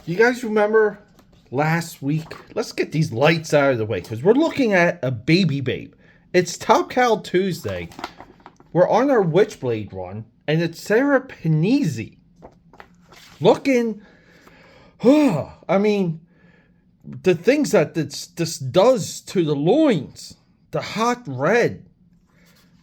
You guys remember last week? Let's get these lights out of the way because we're looking at a baby babe. It's Top Cal Tuesday. We're on our Witchblade run, and it's Sarah Panizzi. Looking, I mean, the things that this does to the loins, the hot red,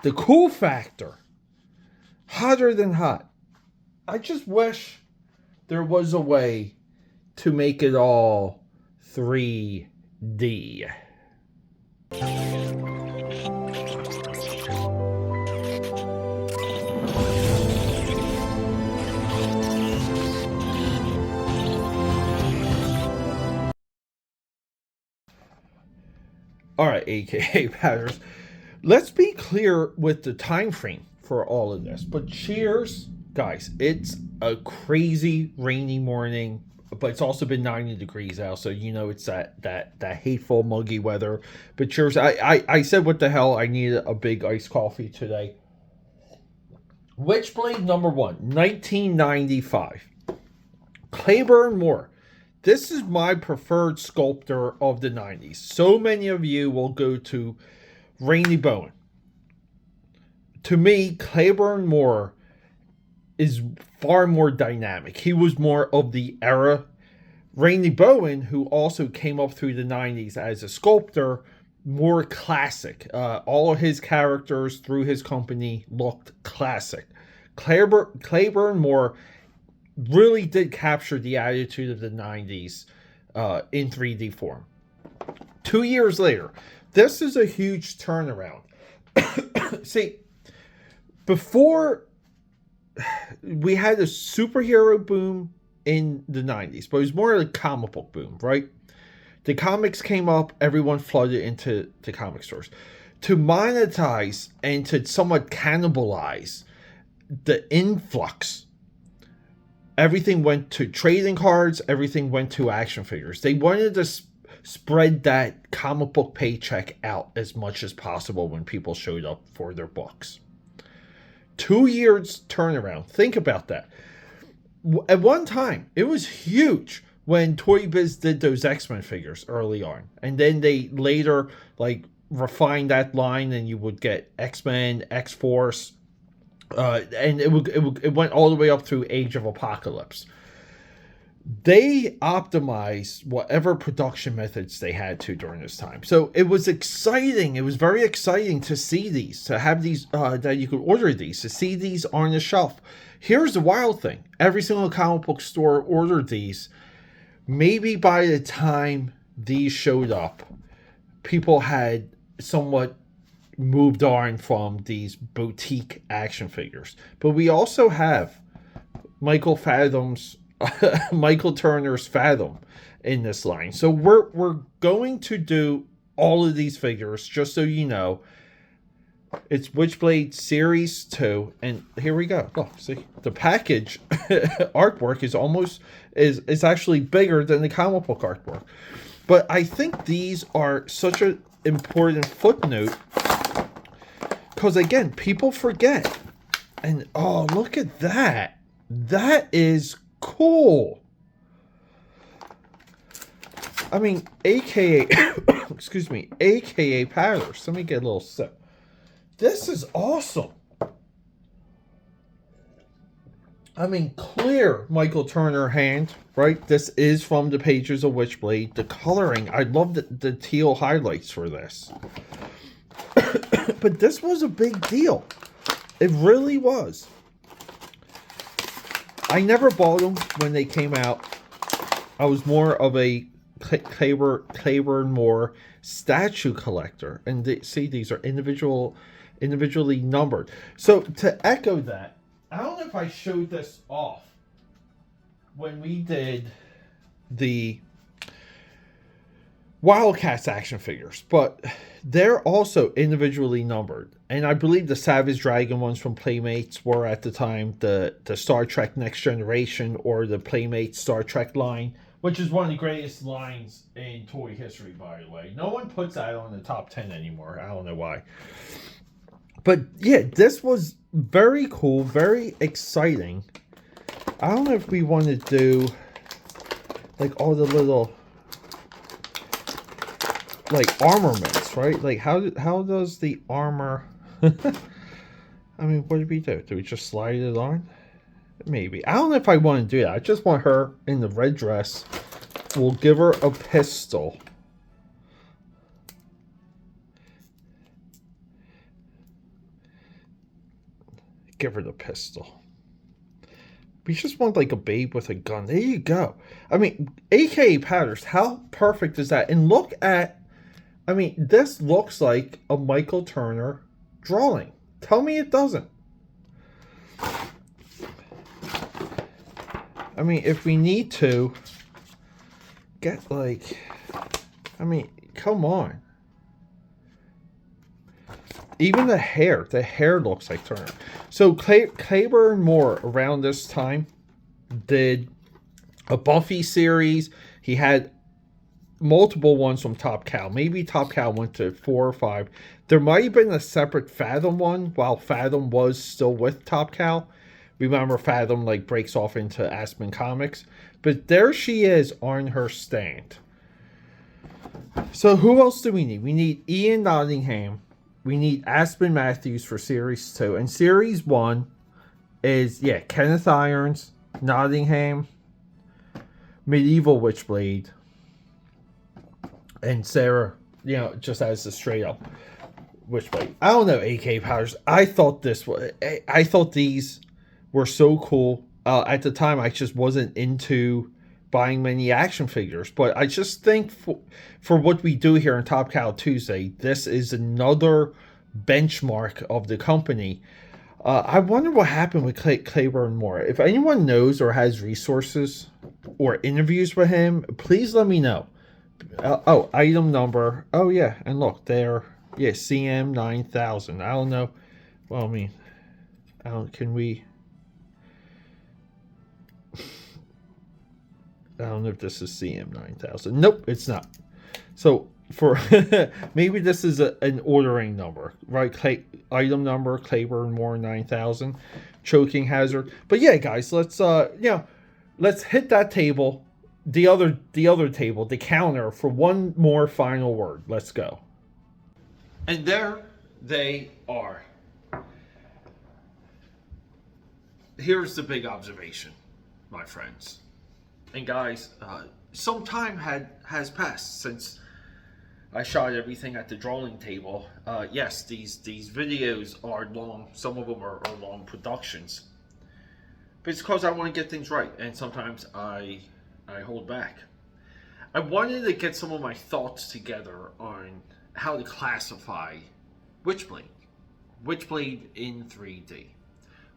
the cool factor, hotter than hot. I just wish there was a way to make it all 3D. All right, AKA Patters. Let's be clear with the time frame for all of this. But cheers, guys. It's a crazy rainy morning, but it's also been 90 degrees out, so you know it's that hateful muggy weather. But cheers. I said what the hell, I needed a big iced coffee today. Witchblade number 1, 1995. Clayborn Moore. This is my preferred sculptor of the 90s. So many of you will go to Rainy Bowen. To me, Clayborn Moore is far more dynamic. He was more of the era. Rainy Bowen, who also came up through the 90s as a sculptor, more classic. All of his characters through his company looked classic. Clayborn Moore really did capture the attitude of the 90s in 3D form. 2 years later, this is a huge turnaround. See, before we had a superhero boom in the 90s, but it was more of a comic book boom, right? The comics came up, everyone flooded into the comic stores. To monetize and to somewhat cannibalize the influx, everything went to trading cards, everything went to action figures. They wanted to spread that comic book paycheck out as much as possible when people showed up for their books. 2 years turnaround. Think about that. At one time, it was huge when Toy Biz did those X-Men figures early on. And then they later refined that line and you would get X-Men, X-Force, and it went all the way up through Age of Apocalypse. They optimized whatever production methods they had to during this time. So it was exciting. It was very exciting to see these, to have these, that you could order these, to see these on the shelf. Here's the wild thing. Every single comic book store ordered these. Maybe by the time these showed up, people had somewhat moved on from these boutique action figures. But we also have Michael Turner's Fathom in this line. So we're going to do all of these figures, just so you know. It's Witchblade Series 2, and here we go. Oh, see, the package artwork is actually bigger than the comic book artwork. But I think these are such an important footnote because, again, people forget. And, oh, look at that. That is cool. I mean, AKA, excuse me, AKA Patters. Let me get a little sip. This is awesome. I mean, clear Michael Turner hand, right? This is from the pages of Witchblade. The coloring, I love the teal highlights for this. But this was a big deal. It really was. I never bought them when they came out. I was more of a Clayborn Moore statue collector. And see, these are individually numbered. So to echo that, I don't know if I showed this off when we did the Wildcats action figures, but they're also individually numbered. And I believe the Savage Dragon ones from Playmates were at the time the Star Trek Next Generation or the Playmates Star Trek line, which is one of the greatest lines in toy history, by the way. No one puts that on the top 10 anymore. I don't know why. But yeah, this was very cool, very exciting. I don't know if we want to do like all the little like armaments, right? Like how does the armor? I mean, what did we do? Do we just slide it on? Maybe. I don't know if I want to do that. I just want her in the red dress. We'll give her a pistol. Give her the pistol. We just want like a babe with a gun. There you go. I mean, AKA Powders, how perfect is that? And look at, I mean, this looks like a Michael Turner drawing. Tell me it doesn't. I mean, if we need to get like, I mean, come on. Even the hair looks like Turner. So Clayborn Moore around this time did a Buffy series. He had multiple ones from Top Cow. Maybe Top Cow went to 4 or 5. There might have been a separate Fathom one while Fathom was still with Top Cow. Remember, Fathom like breaks off into Aspen Comics. But there she is on her stand. So who else do we need? We need Ian Nottingham. We need Aspen Matthews for Series 2. And Series 1 is, yeah, Kenneth Irons, Nottingham, Medieval Witchblade, and Sarah, you know, just as a straight up Witchblade. I don't know, AK Powers. I thought these were so cool. At the time, I just wasn't into buying many action figures, but I just think for what we do here on Top Cow Tuesday, this is another benchmark of the company. I wonder what happened with Clayborn Moore. If anyone knows or has resources or interviews with him, please let me know. Oh, item number. Oh yeah, and look there. Yeah, CM 9000. I don't know. Well, I mean, can we? I don't know if this is CM 9000. Nope, it's not. So for maybe this is an ordering number, right? Item number Clayborn Moore 9000, choking hazard. But yeah, guys, let's let's hit that table, the other table, the counter for one more final word. Let's go. And there they are. Here's the big observation, my friends. And guys, some time has passed since I shot everything at the drawing table. Yes, these videos are long. Some of them are long productions. But it's because I want to get things right, and sometimes I hold back. I wanted to get some of my thoughts together on how to classify Witchblade. Witchblade in 3D.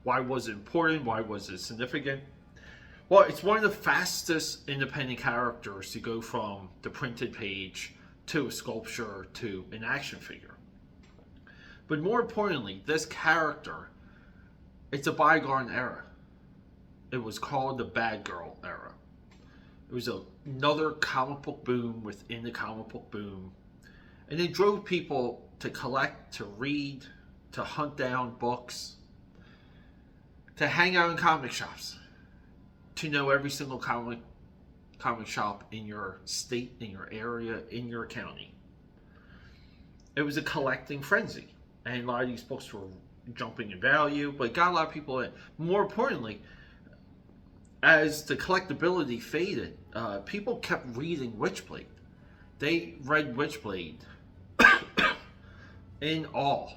Why was it important? Why was it significant? Well, it's one of the fastest independent characters to go from the printed page to a sculpture to an action figure. But more importantly, this character, it's a bygone era. It was called the Bad Girl era. It was another comic book boom within the comic book boom. And it drove people to collect, to read, to hunt down books, to hang out in comic shops, to know every single comic shop in your state, in your area, in your county. It was a collecting frenzy. And a lot of these books were jumping in value, but it got a lot of people in. More importantly, as the collectability faded, people kept reading Witchblade. They read Witchblade in awe.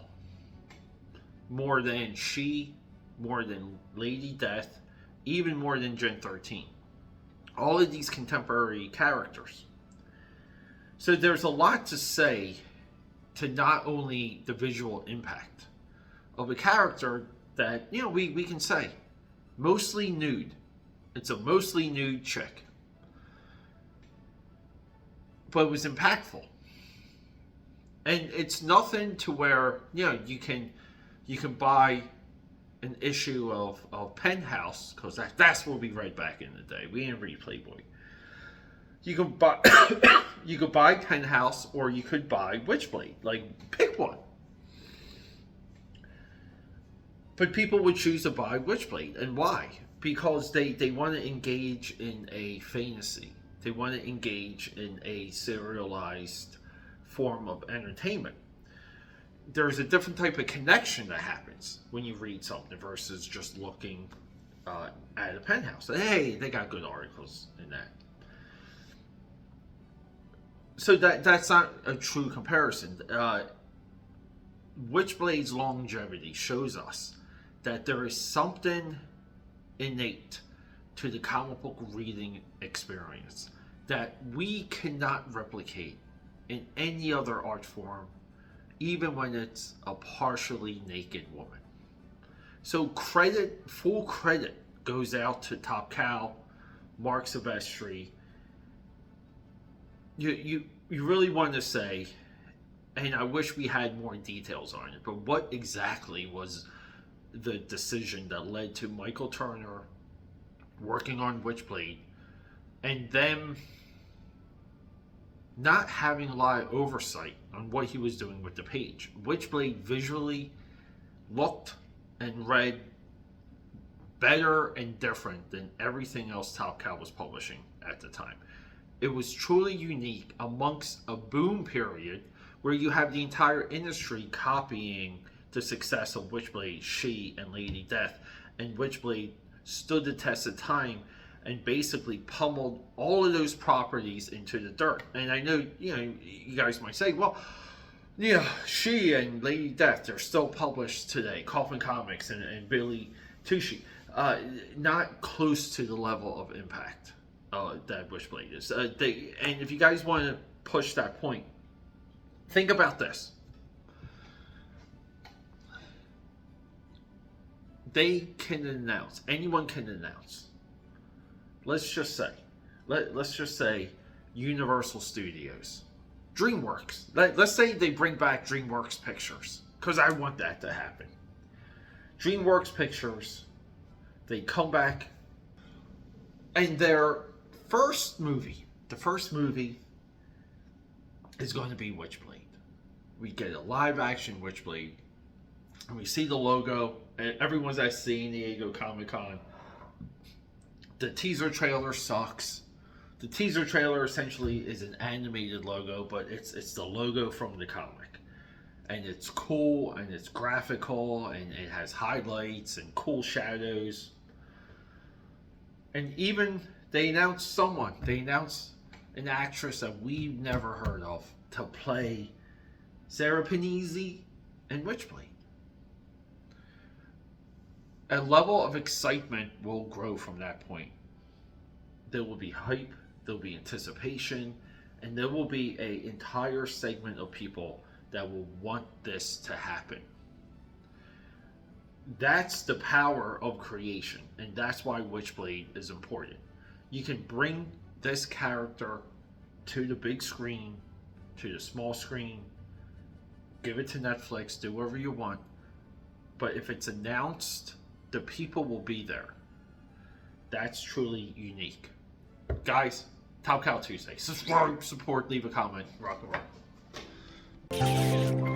More than She, more than Lady Death, even more than Gen 13. All of these contemporary characters. So there's a lot to say to not only the visual impact of a character that, you know, we can say, mostly nude. It's a mostly nude chick. But it was impactful. And it's nothing to where, you know, you can buy an issue of Penthouse, because that's what we read back in the day. We didn't read Playboy. You could buy you could buy Penthouse, or you could buy Witchblade. Like, pick one. But people would choose to buy Witchblade, and why? Because they want to engage in a fantasy. They want to engage in a serialized form of entertainment. There's a different type of connection that happens when you read something versus just looking at a penthouse. Hey, they got good articles in that. So that's not a true comparison. Witchblade's longevity shows us that there is something innate to the comic book reading experience that we cannot replicate in any other art form, even when it's a partially naked woman. So full credit goes out to Top Cow, Mark Silvestri. You really want to say, and I wish we had more details on it, but what exactly was the decision that led to Michael Turner working on Witchblade and them not having a lot of oversight on what he was doing with the page? Witchblade visually looked and read better and different than everything else Top Cow was publishing at the time. It was truly unique amongst a boom period where you have the entire industry copying the success of Witchblade, She, and Lady Death, and Witchblade stood the test of time and basically pummeled all of those properties into the dirt. And I know, you guys might say, well, yeah, She and Lady Death, they're still published today, Coffin Comics and Billy Tushy. Not close to the level of impact that Witchblade is. And if you guys want to push that point, think about this. They can announce, anyone can announce. Let's just say Universal Studios, DreamWorks. Let's say they bring back DreamWorks Pictures, because I want that to happen. DreamWorks Pictures, they come back, and their first movie, is going to be Witchblade. We get a live action Witchblade, and we see the logo, and everyone's at San Diego Comic-Con. The teaser trailer sucks. The teaser trailer essentially is an animated logo, but it's the logo from the comic. And it's cool, and it's graphical, and it has highlights and cool shadows. And even they announced an actress that we've never heard of to play Sarah Panizzi in Witchblade. A level of excitement will grow from that point. There will be hype, there will be anticipation, and there will be an entire segment of people that will want this to happen. That's the power of creation, and that's why Witchblade is important. You can bring this character to the big screen, to the small screen, give it to Netflix, do whatever you want, but if it's announced, the people will be there. That's truly unique. Guys, Top Cow Tuesday. Subscribe, support, leave a comment. Rock and roll.